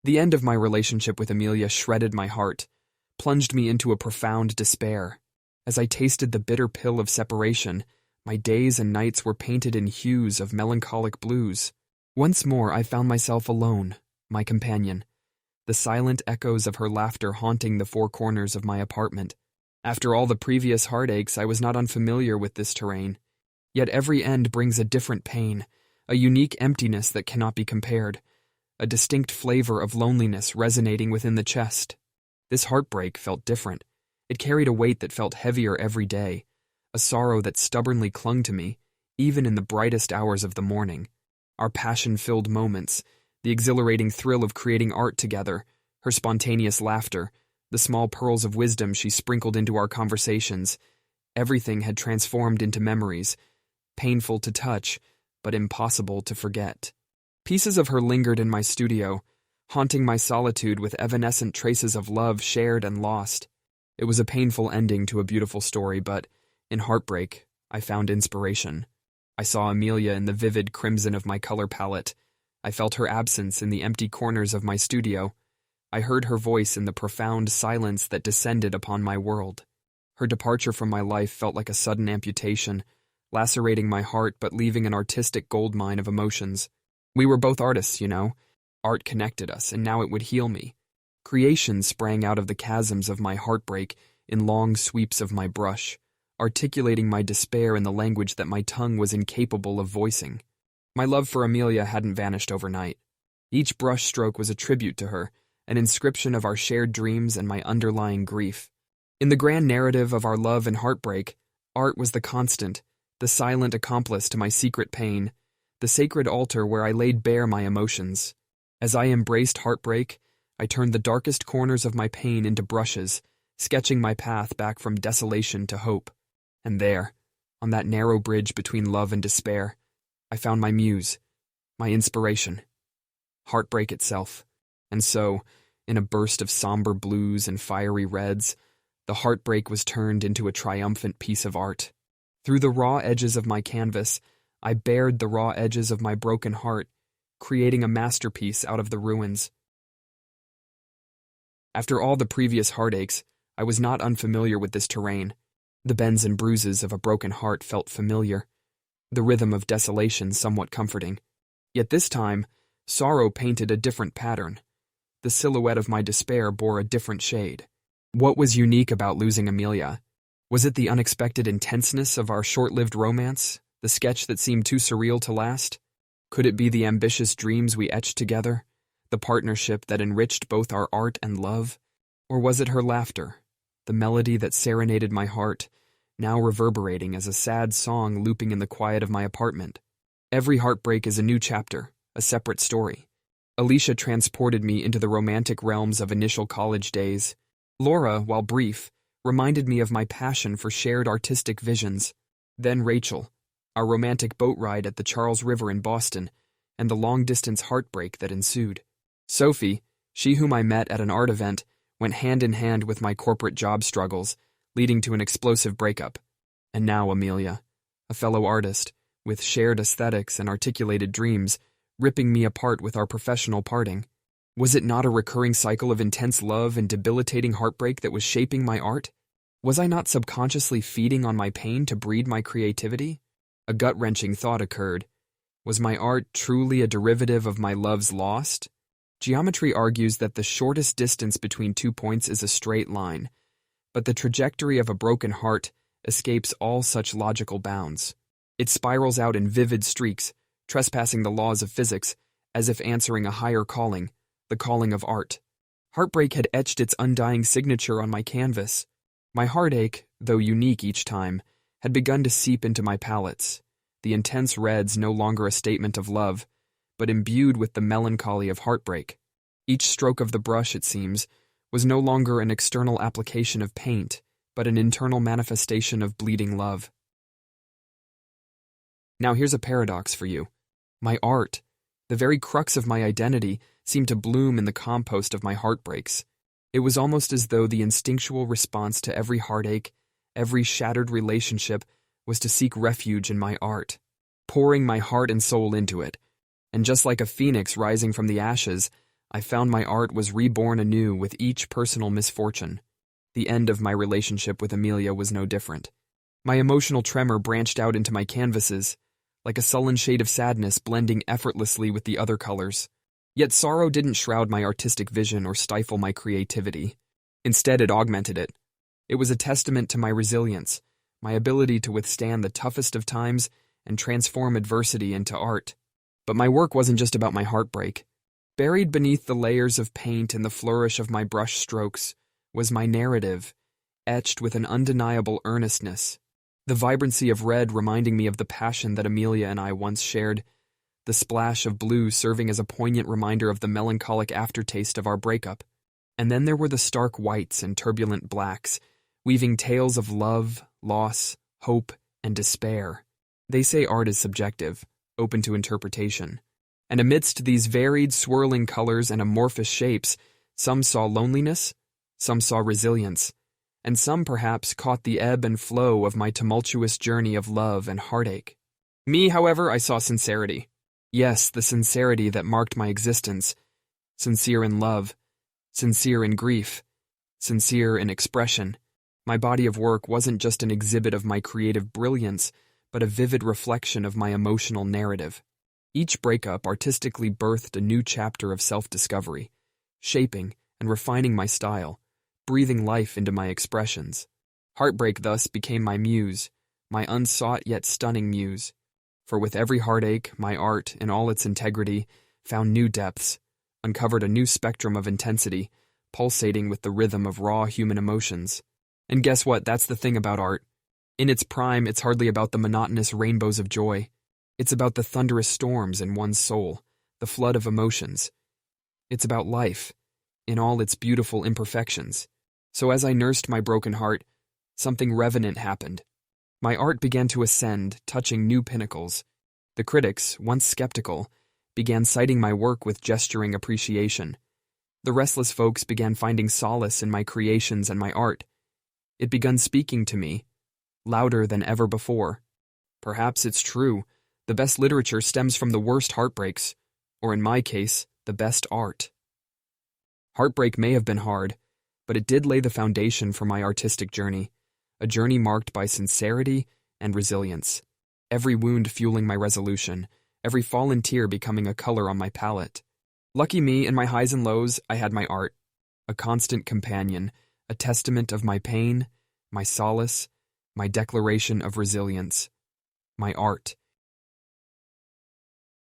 The end of my relationship with Amelia shredded my heart, plunged me into a profound despair. As I tasted the bitter pill of separation, my days and nights were painted in hues of melancholic blues. Once more I found myself alone, my companion, the silent echoes of her laughter haunting the four corners of my apartment. After all the previous heartaches, I was not unfamiliar with this terrain. Yet every end brings a different pain, a unique emptiness that cannot be compared, a distinct flavor of loneliness resonating within the chest. This heartbreak felt different. It carried a weight that felt heavier every day, a sorrow that stubbornly clung to me, even in the brightest hours of the morning. Our passion-filled moments, the exhilarating thrill of creating art together, her spontaneous laughter, the small pearls of wisdom she sprinkled into our conversations, everything had transformed into memories, painful to touch, but impossible to forget. Pieces of her lingered in my studio, haunting my solitude with evanescent traces of love shared and lost. It was a painful ending to a beautiful story, but in Heartbreak, I found inspiration. I saw Amelia in the vivid crimson of my color palette. I felt her absence in the empty corners of my studio. I heard her voice in the profound silence that descended upon my world. Her departure from my life felt like a sudden amputation, lacerating my heart but leaving an artistic goldmine of emotions. We were both artists, you know. Art connected us, and now it would heal me. Creation sprang out of the chasms of my heartbreak in long sweeps of my brush, articulating my despair in the language that my tongue was incapable of voicing. My love for Amelia hadn't vanished overnight. Each brush stroke was a tribute to her, an inscription of our shared dreams and my underlying grief. In the grand narrative of our love and heartbreak, art was the constant, the silent accomplice to my secret pain, the sacred altar where I laid bare my emotions. As I embraced heartbreak, I turned the darkest corners of my pain into brushes, sketching my path back from desolation to hope. And there, on that narrow bridge between love and despair, I found my muse, my inspiration, heartbreak itself. And so, in a burst of somber blues and fiery reds, the heartbreak was turned into a triumphant piece of art. Through the raw edges of my canvas, I bared the raw edges of my broken heart, creating a masterpiece out of the ruins. After all the previous heartaches, I was not unfamiliar with this terrain. The bends and bruises of a broken heart felt familiar, the rhythm of desolation somewhat comforting. Yet this time, sorrow painted a different pattern. The silhouette of my despair bore a different shade. What was unique about losing Amelia? Was it the unexpected intenseness of our short-lived romance, the sketch that seemed too surreal to last? Could it be the ambitious dreams we etched together, the partnership that enriched both our art and love? Or was it her laughter, the melody that serenaded my heart, now reverberating as a sad song looping in the quiet of my apartment? Every heartbreak is a new chapter, a separate story. Alicia transported me into the romantic realms of initial college days. Laura, while brief, reminded me of my passion for shared artistic visions. Then Rachel, our romantic boat ride at the Charles River in Boston, and the long-distance heartbreak that ensued. Sophie, she whom I met at an art event, went hand in hand with my corporate job struggles, leading to an explosive breakup. And now Amelia, a fellow artist, with shared aesthetics and articulated dreams, ripping me apart with our professional parting. Was it not a recurring cycle of intense love and debilitating heartbreak that was shaping my art? Was I not subconsciously feeding on my pain to breed my creativity? A gut-wrenching thought occurred. Was my art truly a derivative of my love's lost? Geometry argues that the shortest distance between 2 points is a straight line, but the trajectory of a broken heart escapes all such logical bounds. It spirals out in vivid streaks, trespassing the laws of physics, as if answering a higher calling, the calling of art. Heartbreak had etched its undying signature on my canvas. My heartache, though unique each time, had begun to seep into my palettes, the intense reds no longer a statement of love, but imbued with the melancholy of heartbreak. Each stroke of the brush, it seems, was no longer an external application of paint, but an internal manifestation of bleeding love. Now here's a paradox for you. My art, the very crux of my identity, seemed to bloom in the compost of my heartbreaks. It was almost as though the instinctual response to every heartache, every shattered relationship, was to seek refuge in my art, pouring my heart and soul into it. And just like a phoenix rising from the ashes, I found my art was reborn anew with each personal misfortune. The end of my relationship with Amelia was no different. My emotional tremor branched out into my canvases, like a sullen shade of sadness blending effortlessly with the other colors. Yet sorrow didn't shroud my artistic vision or stifle my creativity. Instead, it augmented it. It was a testament to my resilience, my ability to withstand the toughest of times and transform adversity into art. But my work wasn't just about my heartbreak. Buried beneath the layers of paint and the flourish of my brush strokes was my narrative, etched with an undeniable earnestness. The vibrancy of red reminding me of the passion that Amelia and I once shared, the splash of blue serving as a poignant reminder of the melancholic aftertaste of our breakup. And then there were the stark whites and turbulent blacks, weaving tales of love, loss, hope, and despair. They say art is subjective, open to interpretation. And amidst these varied, swirling colors and amorphous shapes, some saw loneliness, some saw resilience, and some perhaps caught the ebb and flow of my tumultuous journey of love and heartache. Me, however, I saw sincerity. Yes, the sincerity that marked my existence. Sincere in love, sincere in grief, sincere in expression. My body of work wasn't just an exhibit of my creative brilliance, but a vivid reflection of my emotional narrative. Each breakup artistically birthed a new chapter of self-discovery, shaping and refining my style, breathing life into my expressions. Heartbreak thus became my muse, my unsought yet stunning muse. For with every heartache, my art, in all its integrity, found new depths, uncovered a new spectrum of intensity, pulsating with the rhythm of raw human emotions. And guess what? That's the thing about art. In its prime, it's hardly about the monotonous rainbows of joy. It's about the thunderous storms in one's soul, the flood of emotions. It's about life, in all its beautiful imperfections. So as I nursed my broken heart, something revenant happened. My art began to ascend, touching new pinnacles. The critics, once skeptical, began citing my work with gesturing appreciation. The restless folks began finding solace in my creations and my art. It began speaking to me, louder than ever before. Perhaps it's true. The best literature stems from the worst heartbreaks, or in my case, the best art. Heartbreak may have been hard, but it did lay the foundation for my artistic journey, a journey marked by sincerity and resilience, every wound fueling my resolution, every fallen tear becoming a color on my palette. Lucky me, in my highs and lows, I had my art, a constant companion, a testament of my pain, my solace, my declaration of resilience, my art.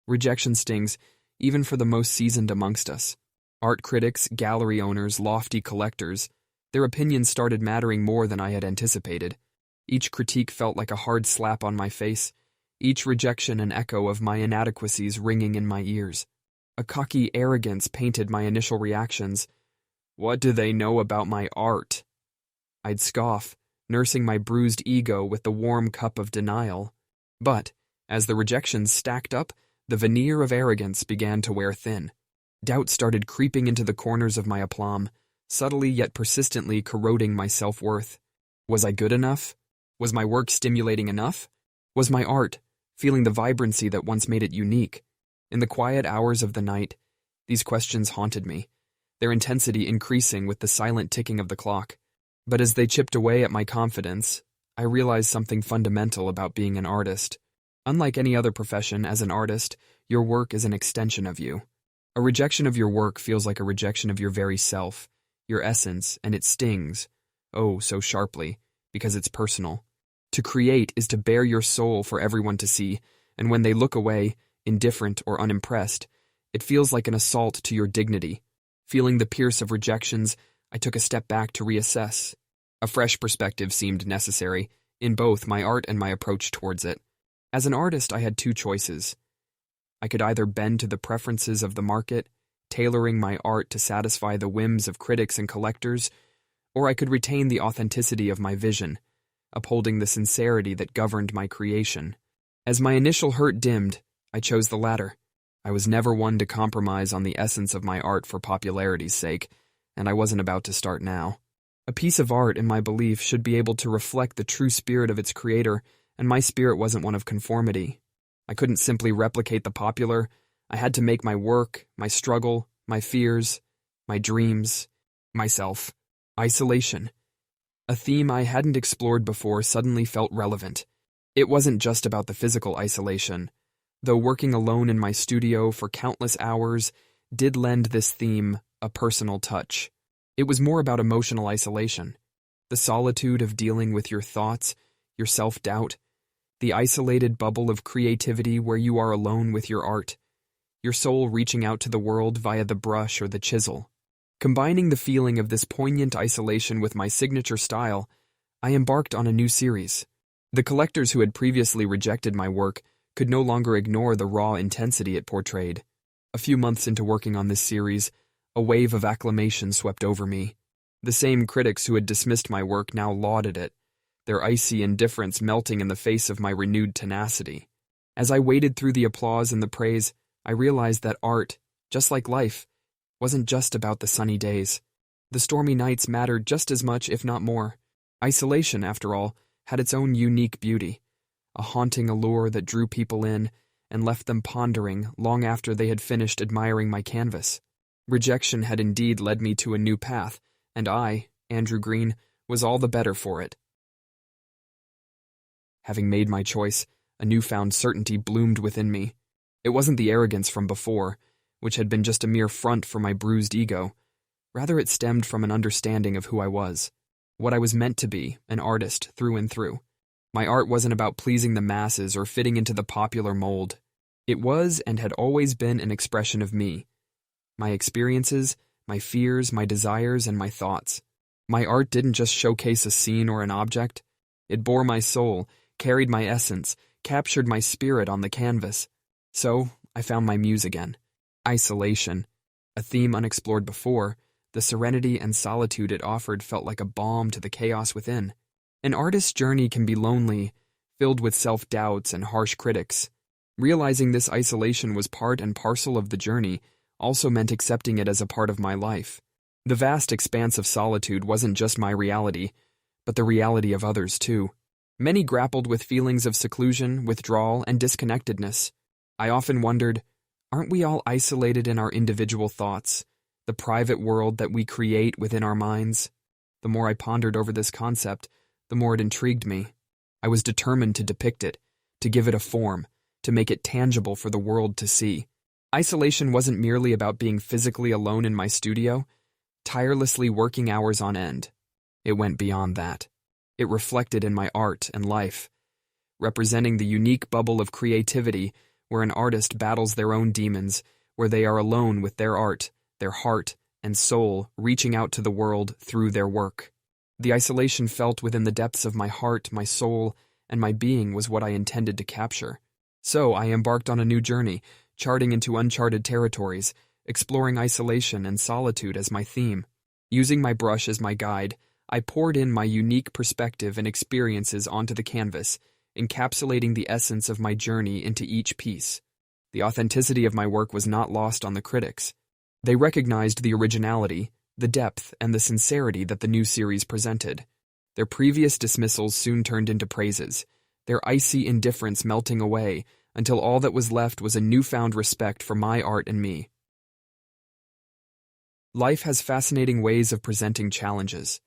Rejection stings, even for the most seasoned amongst us. Art critics, gallery owners, lofty collectors, their opinions started mattering more than I had anticipated. Each critique felt like a hard slap on my face, each rejection an echo of my inadequacies ringing in my ears. A cocky arrogance painted my initial reactions. What do they know about my art? I'd scoff, nursing my bruised ego with the warm cup of denial. But, as the rejections stacked up, the veneer of arrogance began to wear thin. Doubt started creeping into the corners of my aplomb, subtly yet persistently corroding my self-worth. Was I good enough? Was my work stimulating enough? Was my art feeling the vibrancy that once made it unique? In the quiet hours of the night, these questions haunted me, their intensity increasing with the silent ticking of the clock. But as they chipped away at my confidence, I realized something fundamental about being an artist. Unlike any other profession, as an artist, your work is an extension of you. A rejection of your work feels like a rejection of your very self, your essence, and it stings, oh, so sharply, because it's personal. To create is to bare your soul for everyone to see, and when they look away, indifferent or unimpressed, it feels like an assault to your dignity. Feeling the pierce of rejections, I took a step back to reassess. A fresh perspective seemed necessary, in both my art and my approach towards it. As an artist, I had two choices. I could either bend to the preferences of the market, tailoring my art to satisfy the whims of critics and collectors, or I could retain the authenticity of my vision, upholding the sincerity that governed my creation. As my initial hurt dimmed, I chose the latter. I was never one to compromise on the essence of my art for popularity's sake, and I wasn't about to start now. A piece of art, in my belief, should be able to reflect the true spirit of its creator, and my spirit wasn't one of conformity. I couldn't simply replicate the popular. I had to make my work, my struggle, my fears, my dreams, myself. Isolation. A theme I hadn't explored before suddenly felt relevant. It wasn't just about the physical isolation, though working alone in my studio for countless hours did lend this theme a personal touch. It was more about emotional isolation, the solitude of dealing with your thoughts, your self-doubt, the isolated bubble of creativity where you are alone with your art, your soul reaching out to the world via the brush or the chisel. Combining the feeling of this poignant isolation with my signature style, I embarked on a new series. The collectors who had previously rejected my work could no longer ignore the raw intensity it portrayed. A few months into working on this series, a wave of acclamation swept over me. The same critics who had dismissed my work now lauded it, their icy indifference melting in the face of my renewed tenacity. As I waded through the applause and the praise, I realized that art, just like life, wasn't just about the sunny days. The stormy nights mattered just as much, if not more. Isolation, after all, had its own unique beauty, a haunting allure that drew people in and left them pondering long after they had finished admiring my canvas. Rejection had indeed led me to a new path, and I, Andrew Green, was all the better for it. Having made my choice, a newfound certainty bloomed within me. It wasn't the arrogance from before, which had been just a mere front for my bruised ego. Rather, it stemmed from an understanding of who I was, what I was meant to be, an artist through and through. My art wasn't about pleasing the masses or fitting into the popular mold. It was and had always been an expression of me. My experiences, my fears, my desires, and my thoughts. My art didn't just showcase a scene or an object. It bore my soul, carried my essence, captured my spirit on the canvas. So, I found my muse again. Isolation. A theme unexplored before, the serenity and solitude it offered felt like a balm to the chaos within. An artist's journey can be lonely, filled with self-doubts and harsh critics. Realizing this isolation was part and parcel of the journey also meant accepting it as a part of my life. The vast expanse of solitude wasn't just my reality, but the reality of others too. Many grappled with feelings of seclusion, withdrawal, and disconnectedness. I often wondered, aren't we all isolated in our individual thoughts, the private world that we create within our minds? The more I pondered over this concept, the more it intrigued me. I was determined to depict it, to give it a form, to make it tangible for the world to see. Isolation wasn't merely about being physically alone in my studio, tirelessly working hours on end. It went beyond that. It reflected in my art and life, representing the unique bubble of creativity where an artist battles their own demons, where they are alone with their art, their heart, and soul reaching out to the world through their work. The isolation felt within the depths of my heart, my soul, and my being was what I intended to capture. So I embarked on a new journey, charting into uncharted territories, exploring isolation and solitude as my theme. Using my brush as my guide, I poured in my unique perspective and experiences onto the canvas, encapsulating the essence of my journey into each piece. The authenticity of my work was not lost on the critics. They recognized the originality, the depth, and the sincerity that the new series presented. Their previous dismissals soon turned into praises, their icy indifference melting away until all that was left was a newfound respect for my art and me. Life has fascinating ways of presenting challenges,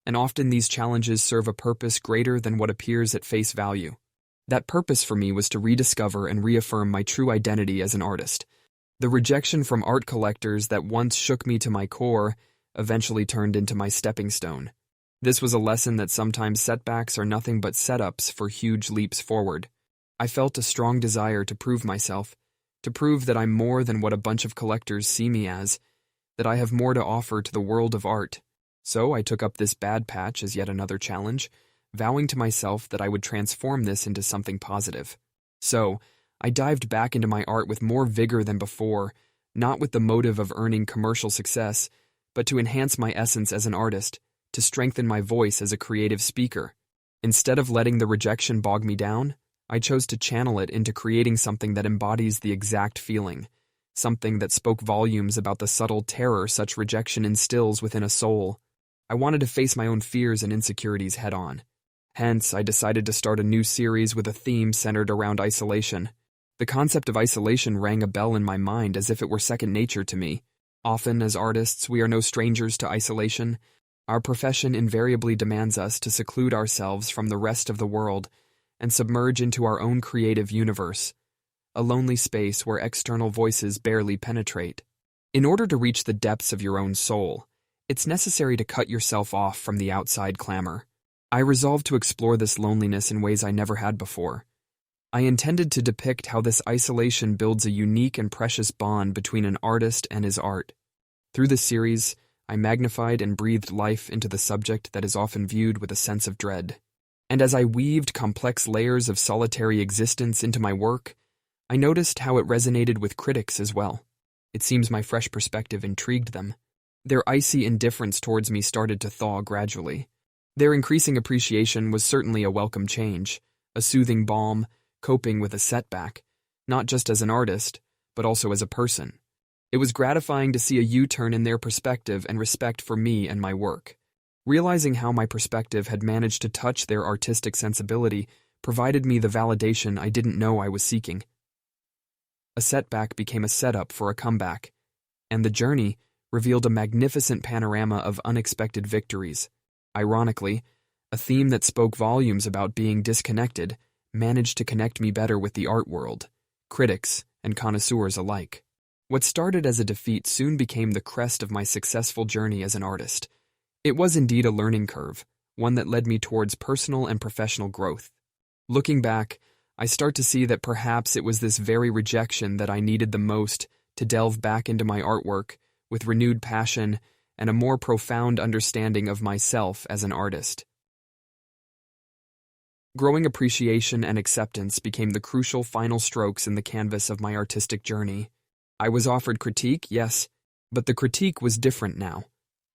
and often these challenges serve a purpose greater than what appears at face value. That purpose for me was to rediscover and reaffirm my true identity as an artist. The rejection from art collectors that once shook me to my core eventually turned into my stepping stone. This was a lesson that sometimes setbacks are nothing but setups for huge leaps forward. I felt a strong desire to prove myself, to prove that I'm more than what a bunch of collectors see me as, that I have more to offer to the world of art. So I took up this bad patch as yet another challenge, vowing to myself that I would transform this into something positive. So, I dived back into my art with more vigor than before, not with the motive of earning commercial success, but to enhance my essence as an artist, to strengthen my voice as a creative speaker. Instead of letting the rejection bog me down, I chose to channel it into creating something that embodies the exact feeling, something that spoke volumes about the subtle terror such rejection instills within a soul. I wanted to face my own fears and insecurities head-on. Hence, I decided to start a new series with a theme centered around isolation. The concept of isolation rang a bell in my mind as if it were second nature to me. Often, as artists, we are no strangers to isolation. Our profession invariably demands us to seclude ourselves from the rest of the world and submerge into our own creative universe, a lonely space where external voices barely penetrate. In order to reach the depths of your own soul, it's necessary to cut yourself off from the outside clamor. I resolved to explore this loneliness in ways I never had before. I intended to depict how this isolation builds a unique and precious bond between an artist and his art. Through this series, I magnified and breathed life into the subject that is often viewed with a sense of dread. And as I weaved complex layers of solitary existence into my work, I noticed how it resonated with critics as well. It seems my fresh perspective intrigued them. Their icy indifference towards me started to thaw gradually. Their increasing appreciation was certainly a welcome change, a soothing balm, coping with a setback, not just as an artist, but also as a person. It was gratifying to see a U-turn in their perspective and respect for me and my work. Realizing how my perspective had managed to touch their artistic sensibility provided me the validation I didn't know I was seeking. A setback became a setup for a comeback, and the journey revealed a magnificent panorama of unexpected victories. Ironically, a theme that spoke volumes about being disconnected managed to connect me better with the art world, critics and connoisseurs alike. What started as a defeat soon became the crest of my successful journey as an artist. It was indeed a learning curve, one that led me towards personal and professional growth. Looking back, I start to see that perhaps it was this very rejection that I needed the most to delve back into my artwork with renewed passion and a more profound understanding of myself as an artist. Growing appreciation and acceptance became the crucial final strokes in the canvas of my artistic journey. I was offered critique, yes, but the critique was different now.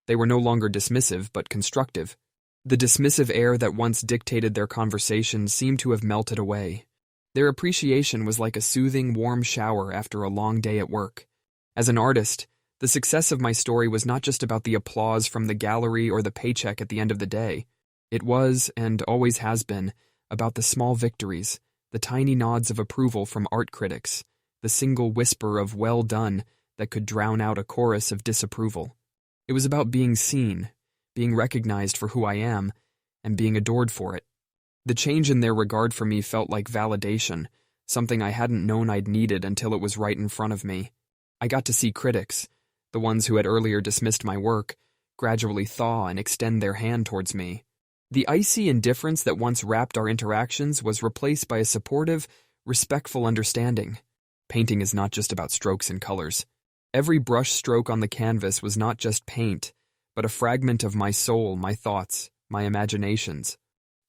They were no longer dismissive, but constructive. The dismissive air that once dictated their conversation seemed to have melted away. Their appreciation was like a soothing, warm shower after a long day at work. As an artist, the success of my story was not just about the applause from the gallery or the paycheck at the end of the day. It was, and always has been, about the small victories, the tiny nods of approval from art critics, the single whisper of well done that could drown out a chorus of disapproval. It was about being seen, being recognized for who I am, and being adored for it. The change in their regard for me felt like validation, something I hadn't known I'd needed until it was right in front of me. I got to see critics, the ones who had earlier dismissed my work, gradually thaw and extend their hand towards me. The icy indifference that once wrapped our interactions was replaced by a supportive, respectful understanding. Painting is not just about strokes and colors. Every brush stroke on the canvas was not just paint, but a fragment of my soul, my thoughts, my imaginations.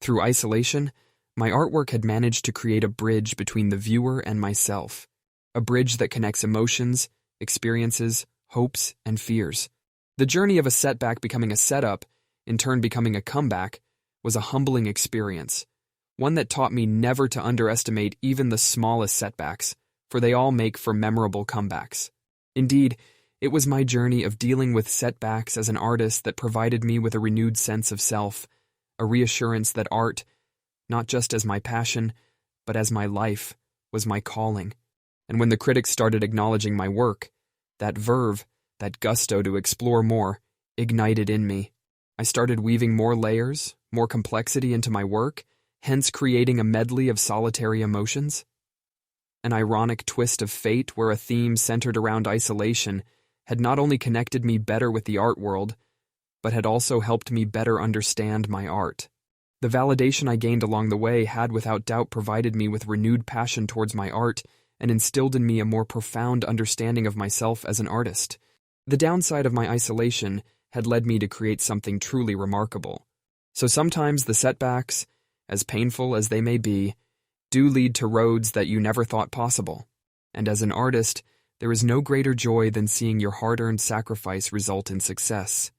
Through isolation, my artwork had managed to create a bridge between the viewer and myself, a bridge that connects emotions, experiences, hopes, and fears. The journey of a setback becoming a setup, in turn becoming a comeback, was a humbling experience, one that taught me never to underestimate even the smallest setbacks, for they all make for memorable comebacks. Indeed, it was my journey of dealing with setbacks as an artist that provided me with a renewed sense of self, a reassurance that art, not just as my passion, but as my life, was my calling. And when the critics started acknowledging my work, that verve, that gusto to explore more, ignited in me. I started weaving more layers, more complexity into my work, hence creating a medley of solitary emotions. An ironic twist of fate where a theme centered around isolation had not only connected me better with the art world, but had also helped me better understand my art. The validation I gained along the way had without doubt provided me with renewed passion towards my art and instilled in me a more profound understanding of myself as an artist. The downside of my isolation had led me to create something truly remarkable. So sometimes the setbacks, as painful as they may be, do lead to roads that you never thought possible. And as an artist, there is no greater joy than seeing your hard-earned sacrifice result in success.